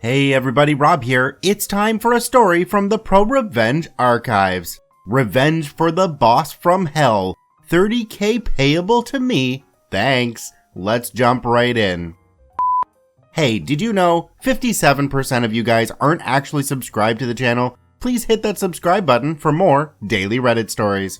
Hey everybody, Rob here. It's time for a story from the ProRevenge archives. Revenge for the boss from hell. $30K payable to me. Thanks. Let's jump right in. Hey, did you know 57% of you guys aren't actually subscribed to the channel? Please hit that subscribe button for more daily Reddit stories.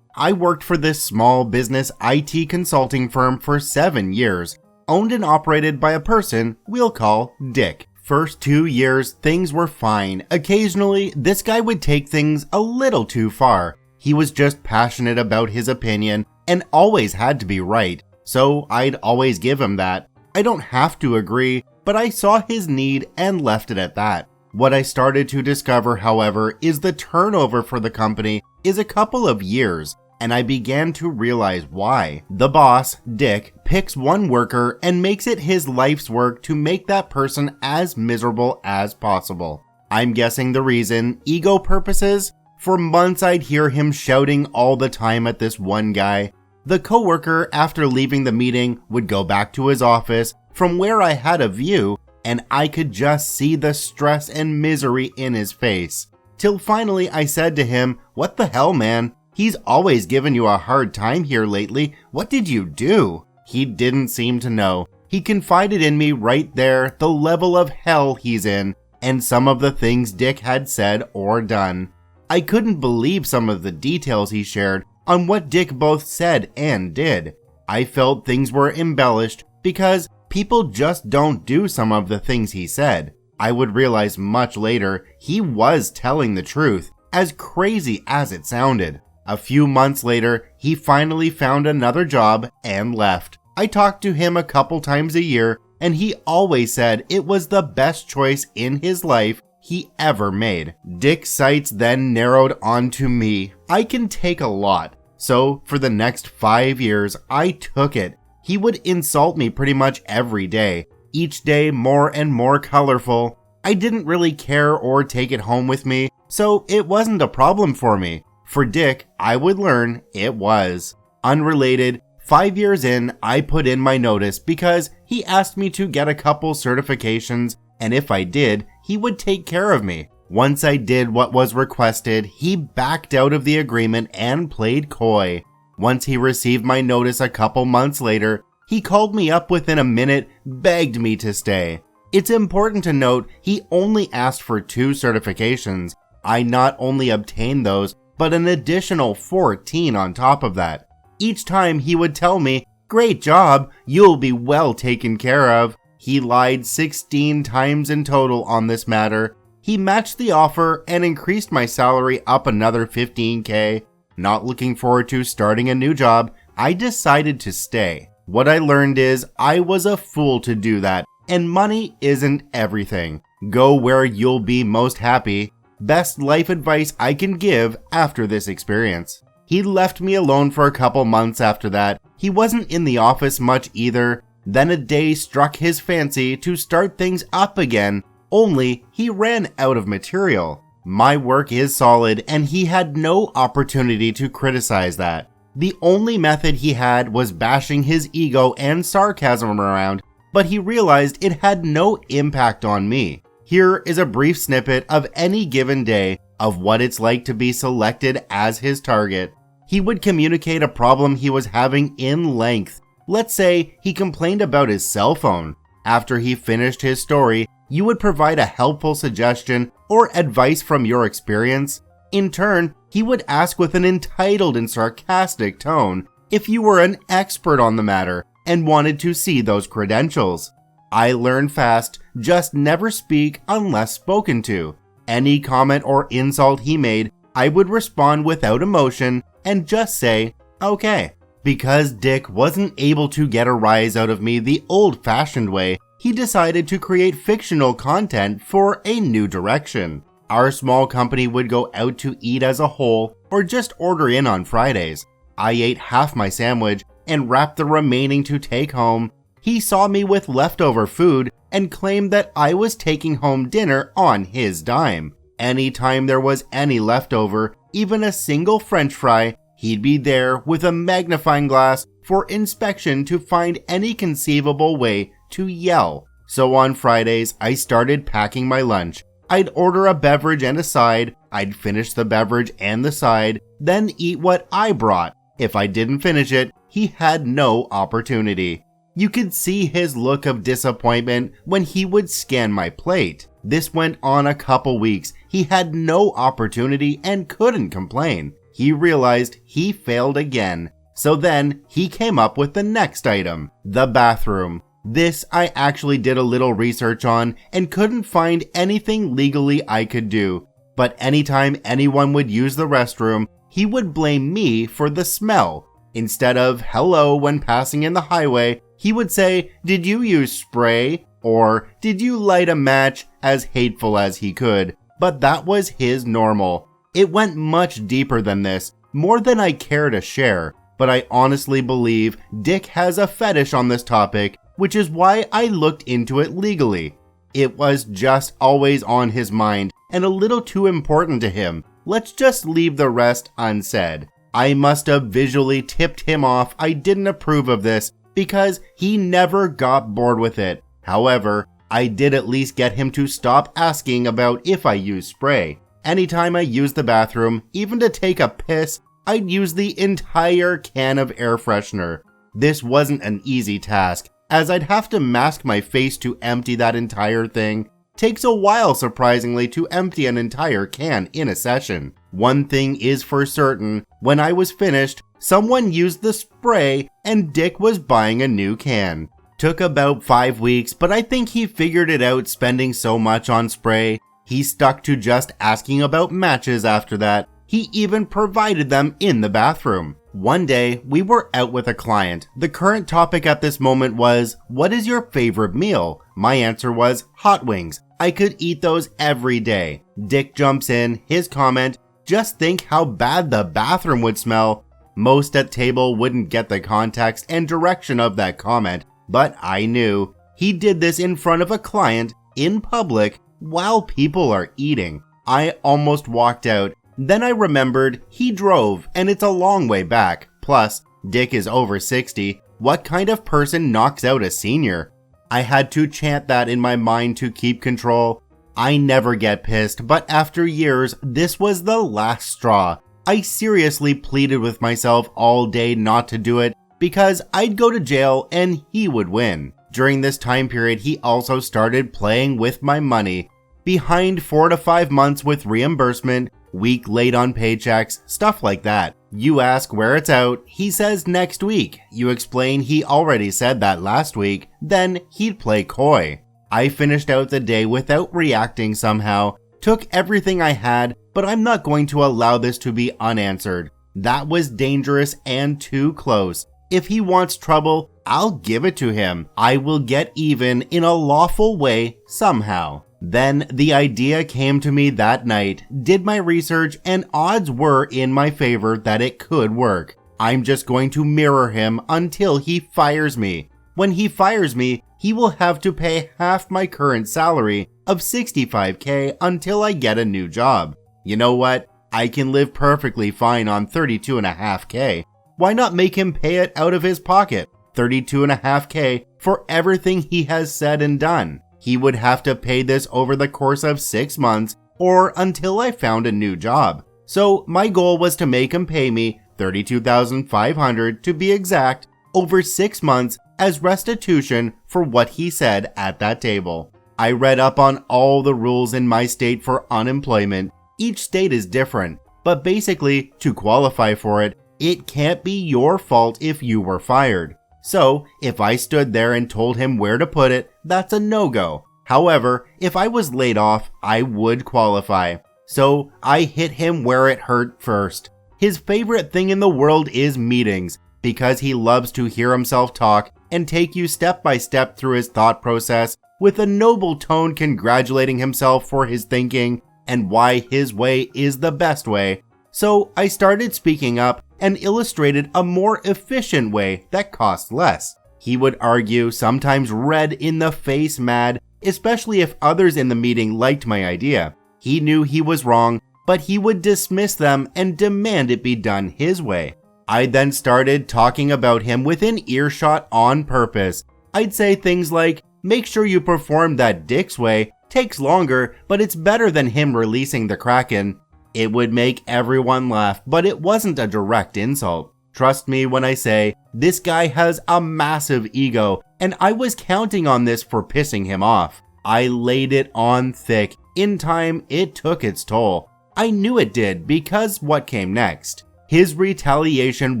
I worked for this small business IT consulting firm for 7 years. Owned and operated by a person we'll call Dick. First 2 years, things were fine. Occasionally, this guy would take things a little too far. He was just passionate about his opinion and always had to be right, so I'd always give him that. I don't have to agree, but I saw his need and left it at that. What I started to discover, however, is the turnover for the company is a couple of years, and I began to realize why. The boss, Dick, picks one worker and makes it his life's work to make that person as miserable as possible. I'm guessing the reason, ego purposes? For months I'd hear him shouting all the time at this one guy. The coworker, after leaving the meeting, would go back to his office from where I had a view, and I could just see the stress and misery in his face. Till finally I said to him, "What the hell, man? He's always given you a hard time here lately. What did you do?" He didn't seem to know. He confided in me right there the level of hell he's in and some of the things Dick had said or done. I couldn't believe some of the details he shared on what Dick both said and did. I felt things were embellished because people just don't do some of the things he said. I would realize much later he was telling the truth, as crazy as it sounded. A few months later, he finally found another job and left. I talked to him a couple times a year, and he always said it was the best choice in his life he ever made. Dick's sights then narrowed onto me. I can take a lot. So for the next 5 years, I took it. He would insult me pretty much every day, each day more and more colorful. I didn't really care or take it home with me, so it wasn't a problem for me. For Dick, I would learn it was. Unrelated, 5 years in, I put in my notice because he asked me to get a couple certifications, and if I did, he would take care of me. Once I did what was requested, he backed out of the agreement and played coy. Once he received my notice a couple months later, he called me up within a minute, begged me to stay. It's important to note he only asked for 2 certifications. I not only obtained those, but an additional 14 on top of that. Each time he would tell me, "Great job, you'll be well taken care of." He lied 16 times in total on this matter. He matched the offer and increased my salary up another 15K. Not looking forward to starting a new job, I decided to stay. What I learned is I was a fool to do that, and money isn't everything. Go where you'll be most happy. Best life advice I can give after this experience. He left me alone for a couple months after that. He wasn't in the office much either. Then a day struck his fancy to start things up again, only he ran out of material. My work is solid and he had no opportunity to criticize that. The only method he had was bashing his ego and sarcasm around, but he realized it had no impact on me. Here is a brief snippet of any given day of what it's like to be selected as his target. He would communicate a problem he was having in length. Let's say he complained about his cell phone. After he finished his story, you would provide a helpful suggestion or advice from your experience. In turn, he would ask with an entitled and sarcastic tone if you were an expert on the matter and wanted to see those credentials. I learned fast, just never speak unless spoken to. Any comment or insult he made, I would respond without emotion and just say, "Okay." Because Dick wasn't able to get a rise out of me the old-fashioned way, he decided to create fictional content for a new direction. Our small company would go out to eat as a whole or just order in on Fridays. I ate half my sandwich and wrapped the remaining to take home. He saw me with leftover food and claimed that I was taking home dinner on his dime. Anytime there was any leftover, even a single French fry, he'd be there with a magnifying glass for inspection to find any conceivable way to yell. So on Fridays, I started packing my lunch. I'd order a beverage and a side, I'd finish the beverage and the side, then eat what I brought. If I didn't finish it, he had no opportunity. You could see his look of disappointment when he would scan my plate. This went on a couple weeks. He had no opportunity and couldn't complain. He realized he failed again. So then he came up with the next item, the bathroom. This I actually did a little research on and couldn't find anything legally I could do. But anytime anyone would use the restroom, he would blame me for the smell. Instead of hello when passing in the highway, he would say, "Did you use spray?" or "Did you light a match?" as hateful as he could. But that was his normal. It went much deeper than this, more than I care to share. But I honestly believe Dick has a fetish on this topic, which is why I looked into it legally. It was just always on his mind and a little too important to him. Let's just leave the rest unsaid. I must have visually tipped him off I didn't approve of this because he never got bored with it. However, I did at least get him to stop asking about if I use spray. Anytime I used the bathroom, even to take a piss, I'd use the entire can of air freshener. This wasn't an easy task, as I'd have to mask my face to empty that entire thing. Takes a while, surprisingly, to empty an entire can in a session. One thing is for certain, when I was finished, someone used the spray and Dick was buying a new can. Took about 5 weeks, but I think he figured it out spending so much on spray. He stuck to just asking about matches after that. He even provided them in the bathroom. One day, we were out with a client. The current topic at this moment was, "What is your favorite meal?" My answer was, hot wings. I could eat those every day. Dick jumps in, his comment, "Just think how bad the bathroom would smell." Most at table wouldn't get the context and direction of that comment, but I knew. He did this in front of a client, in public, while people are eating. I almost walked out. Then I remembered he drove, and it's a long way back. Plus, Dick is over 60. What kind of person knocks out a senior? I had to chant that in my mind to keep control. I never get pissed, but after years, this was the last straw. I seriously pleaded with myself all day not to do it because I'd go to jail and he would win. During this time period, he also started playing with my money. Behind 4 to 5 months with reimbursement, week late on paychecks, stuff like that. You ask where it's out, he says next week. You explain he already said that last week, then he'd play coy. I finished out the day without reacting somehow, took everything I had, but I'm not going to allow this to be unanswered. That was dangerous and too close. If he wants trouble, I'll give it to him. I will get even in a lawful way somehow. Then the idea came to me that night, did my research, and odds were in my favor that it could work. I'm just going to mirror him until he fires me. When he fires me, he will have to pay half my current salary of $65K until I get a new job. You know what? I can live perfectly fine on $32.5K. Why not make him pay it out of his pocket? $32.5K for everything he has said and done. He would have to pay this over the course of 6 months or until I found a new job. So my goal was to make him pay me $32,500 to be exact over 6 months as restitution for what he said at that table. I read up on all the rules in my state for unemployment. Each state is different, but basically to qualify for it, it can't be your fault if you were fired. So, if I stood there and told him where to put it, that's a no-go. However, if I was laid off, I would qualify. So, I hit him where it hurt first. His favorite thing in the world is meetings, because he loves to hear himself talk and take you step by step through his thought process with a noble tone congratulating himself for his thinking and why his way is the best way. So, I started speaking up and illustrated a more efficient way that cost less. He would argue, sometimes red in the face mad, especially if others in the meeting liked my idea. He knew he was wrong, but he would dismiss them and demand it be done his way. I then started talking about him within earshot on purpose. I'd say things like, Make sure you perform that Dick's way. Takes longer, but it's better than him releasing the Kraken. It would make everyone laugh, but it wasn't a direct insult. Trust me when I say, this guy has a massive ego, and I was counting on this for pissing him off. I laid it on thick. In time, it took its toll. I knew it did because what came next? His retaliation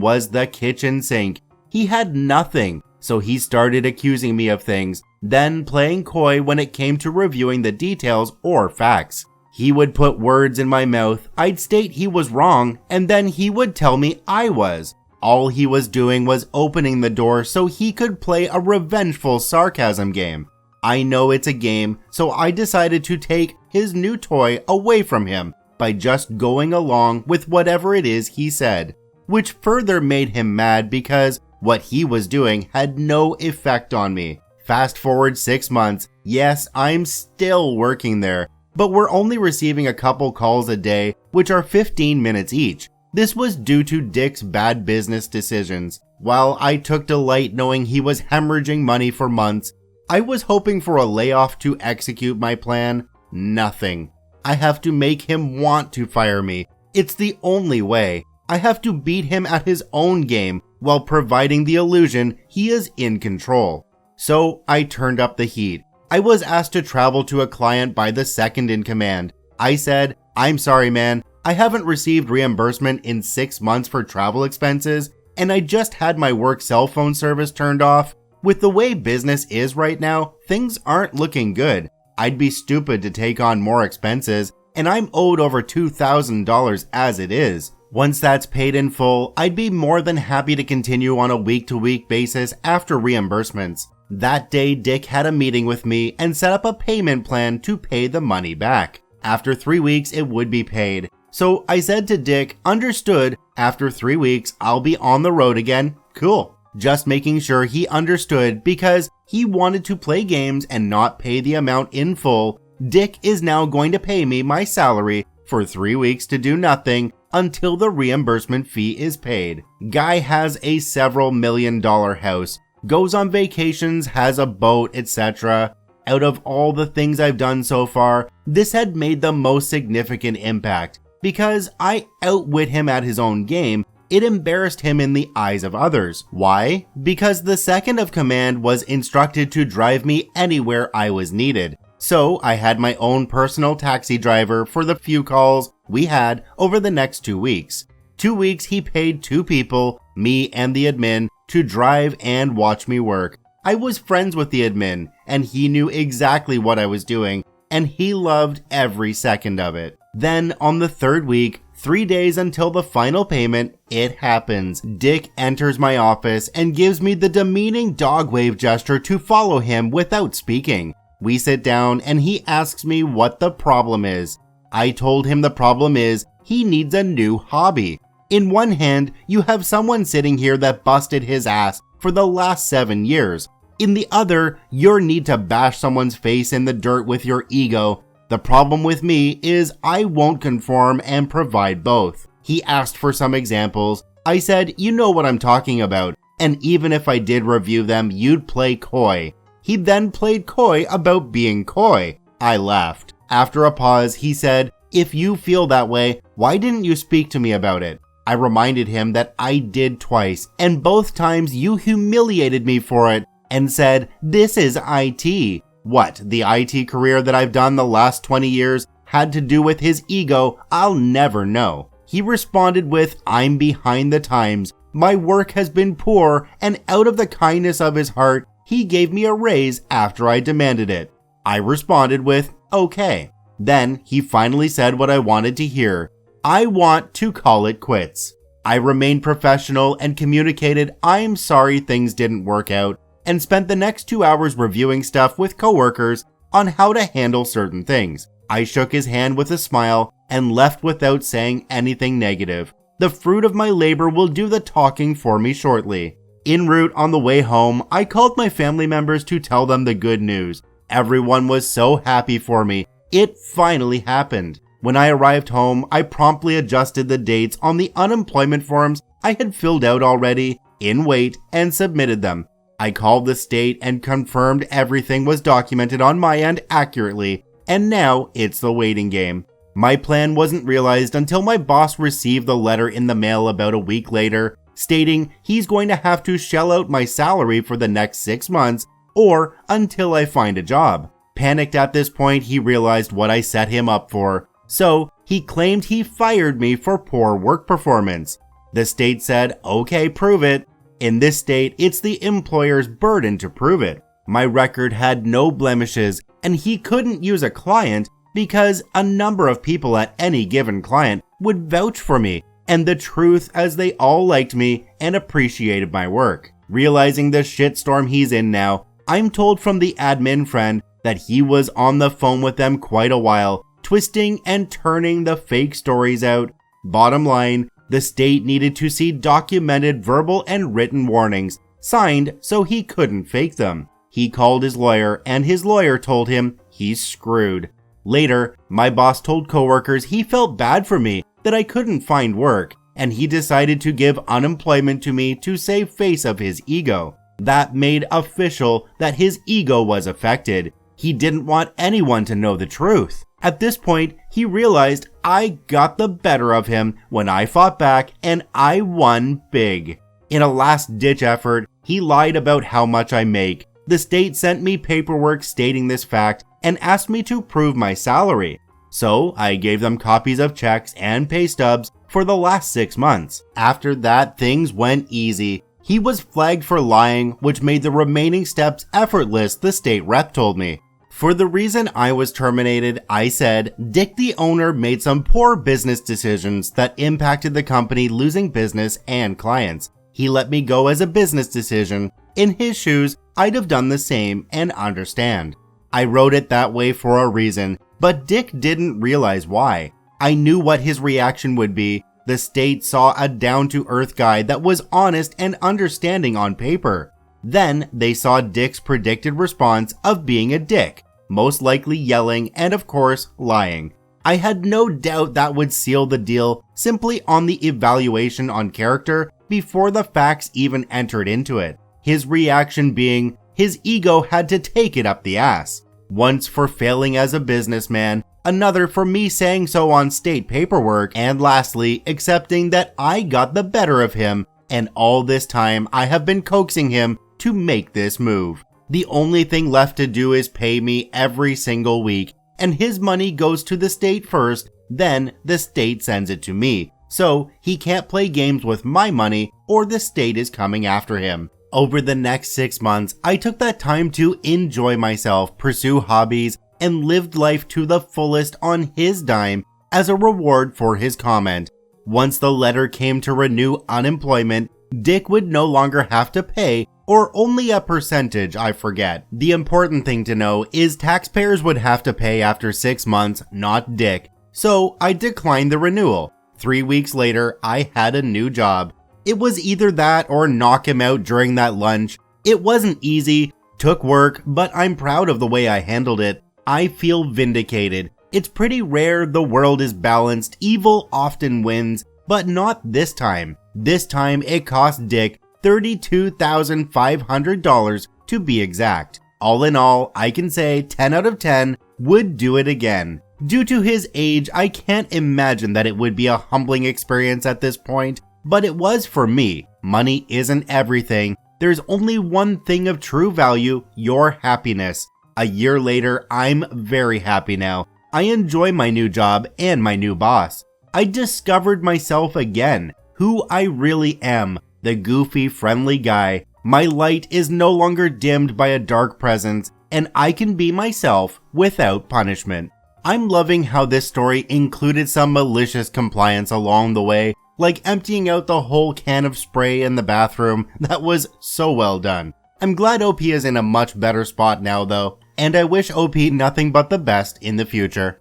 was the kitchen sink. He had nothing, so he started accusing me of things, then playing coy when it came to reviewing the details or facts. He would put words in my mouth, I'd state he was wrong, and then he would tell me I was. All he was doing was opening the door so he could play a revengeful sarcasm game. I know it's a game, so I decided to take his new toy away from him by just going along with whatever it is he said, which further made him mad because what he was doing had no effect on me. Fast forward 6 months, yes, I'm still working there, but we're only receiving a couple calls a day, which are 15 minutes each. This was due to Dick's bad business decisions. While I took delight knowing he was hemorrhaging money for months, I was hoping for a layoff to execute my plan. Nothing. I have to make him want to fire me. It's the only way. I have to beat him at his own game while providing the illusion he is in control. So I turned up the heat. I was asked to travel to a client by the second in command. I said, I'm sorry man, I haven't received reimbursement in 6 months for travel expenses, and I just had my work cell phone service turned off. With the way business is right now, things aren't looking good. I'd be stupid to take on more expenses, and I'm owed over $2,000 as it is. Once that's paid in full, I'd be more than happy to continue on a week-to-week basis after reimbursements. That day, Dick had a meeting with me and set up a payment plan to pay the money back. After 3 weeks, it would be paid. So I said to Dick, understood, after 3 weeks, I'll be on the road again. Cool. Just making sure he understood because he wanted to play games and not pay the amount in full. Dick is now going to pay me my salary for 3 weeks to do nothing until the reimbursement fee is paid. Guy has a several $million house, goes on vacations, has a boat, etc. Out of all the things I've done so far, this had made the most significant impact. Because I outwit him at his own game, it embarrassed him in the eyes of others. Why? Because the second of command was instructed to drive me anywhere I was needed. So I had my own personal taxi driver for the few calls we had over the next 2 weeks. 2 weeks he paid 2 people, me and the admin, to drive and watch me work. I was friends with the admin, and he knew exactly what I was doing, and he loved every second of it. Then on the 3rd week, 3 days until the final payment, it happens. Dick enters my office and gives me the demeaning dog wave gesture to follow him without speaking. We sit down and he asks me what the problem is. I told him the problem is he needs a new hobby. In one hand, you have someone sitting here that busted his ass for the last 7 years. In the other, your need to bash someone's face in the dirt with your ego. The problem with me is I won't conform and provide both. He asked for some examples. I said, you know what I'm talking about, and even if I did review them, you'd play coy. He then played coy about being coy. I laughed. After a pause, he said, if you feel that way, why didn't you speak to me about it? I reminded him that I did twice, and both times you humiliated me for it and said, this is IT. What, the IT career that I've done the last 20 years had to do with his ego, I'll never know. He responded with, I'm behind the times. My work has been poor, and out of the kindness of his heart, he gave me a raise after I demanded it. I responded with, okay. Then he finally said what I wanted to hear. I want to call it quits. I remained professional and communicated I'm sorry things didn't work out, and spent the next 2 hours reviewing stuff with coworkers on how to handle certain things. I shook his hand with a smile and left without saying anything negative. The fruit of my labor will do the talking for me shortly. En route on the way home, I called my family members to tell them the good news. Everyone was so happy for me. It finally happened. When I arrived home, I promptly adjusted the dates on the unemployment forms I had filled out already, in wait, and submitted them. I called the state and confirmed everything was documented on my end accurately, and now it's the waiting game. My plan wasn't realized until my boss received the letter in the mail about a week later, stating he's going to have to shell out my salary for the next 6 months or until I find a job. Panicked at this point, he realized what I set him up for, so he claimed he fired me for poor work performance. The state said, okay, prove it. In this state, it's the employer's burden to prove it. My record had no blemishes, and he couldn't use a client because a number of people at any given client would vouch for me, and the truth as they all liked me and appreciated my work. Realizing the shitstorm he's in now, I'm told from the admin friend that he was on the phone with them quite a while, twisting and turning the fake stories out. Bottom line, the state needed to see documented verbal and written warnings, signed so he couldn't fake them. He called his lawyer, and his lawyer told him he's screwed. Later, my boss told coworkers he felt bad for me, that I couldn't find work, and he decided to give unemployment to me to save face of his ego. That made official that his ego was affected. He didn't want anyone to know the truth. At this point, he realized I got the better of him when I fought back, and I won big. In a last-ditch effort, he lied about how much I make. The state sent me paperwork stating this fact and asked me to prove my salary. So I gave them copies of checks and pay stubs for the last 6 months. After that, things went easy. He was flagged for lying, which made the remaining steps effortless, the state rep told me. For the reason I was terminated, I said, Dick the owner made some poor business decisions that impacted the company losing business and clients. He let me go as a business decision. In his shoes, I'd have done the same and understand. I wrote it that way for a reason, but Dick didn't realize why. I knew what his reaction would be. The state saw a down-to-earth guy that was honest and understanding on paper. Then they saw Dick's predicted response of being a dick, most likely yelling and of course lying. I had no doubt that would seal the deal simply on the evaluation on character before the facts even entered into it. His reaction being his ego had to take it up the ass. Once for failing as a businessman, another for me saying so on state paperwork, and lastly, accepting that I got the better of him, and all this time I have been coaxing him to make this move. The only thing left to do is pay me every single week, and his money goes to the state first, then the state sends it to me. So he can't play games with my money or the state is coming after him. Over the next 6 months, I took that time to enjoy myself, pursue hobbies, and lived life to the fullest on his dime as a reward for his comment. Once the letter came to renew unemployment, Dick would no longer have to pay, or only a percentage, I forget. The important thing to know is taxpayers would have to pay after 6 months, not Dick. So I declined the renewal. 3 weeks later, I had a new job. It was either that or knock him out during that lunch. It wasn't easy, took work, but I'm proud of the way I handled it. I feel vindicated. It's pretty rare the world is balanced, evil often wins, but not this time. This time it cost Dick $32,500 to be exact. All in all, I can say 10 out of 10 would do it again. Due to his age, I can't imagine that it would be a humbling experience at this point, but it was for me. Money isn't everything. There's only one thing of true value, your happiness. A year later, I'm very happy now. I enjoy my new job and my new boss. I discovered myself again, who I really am, the goofy, friendly guy. My light is no longer dimmed by a dark presence, and I can be myself without punishment. I'm loving how this story included some malicious compliance along the way, like emptying out the whole can of spray in the bathroom. That was so well done. I'm glad OP is in a much better spot now though, and I wish OP nothing but the best in the future.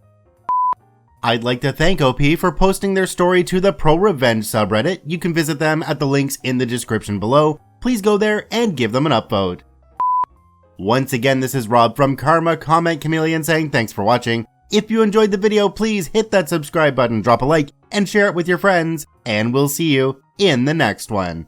I'd like to thank OP for posting their story to the ProRevenge subreddit. You can visit them at the links in the description below. Please go there and give them an upvote. Once again, this is Rob from Karma Comment Chameleon saying thanks for watching. If you enjoyed the video, please hit that subscribe button, drop a like, and share it with your friends, and we'll see you in the next one.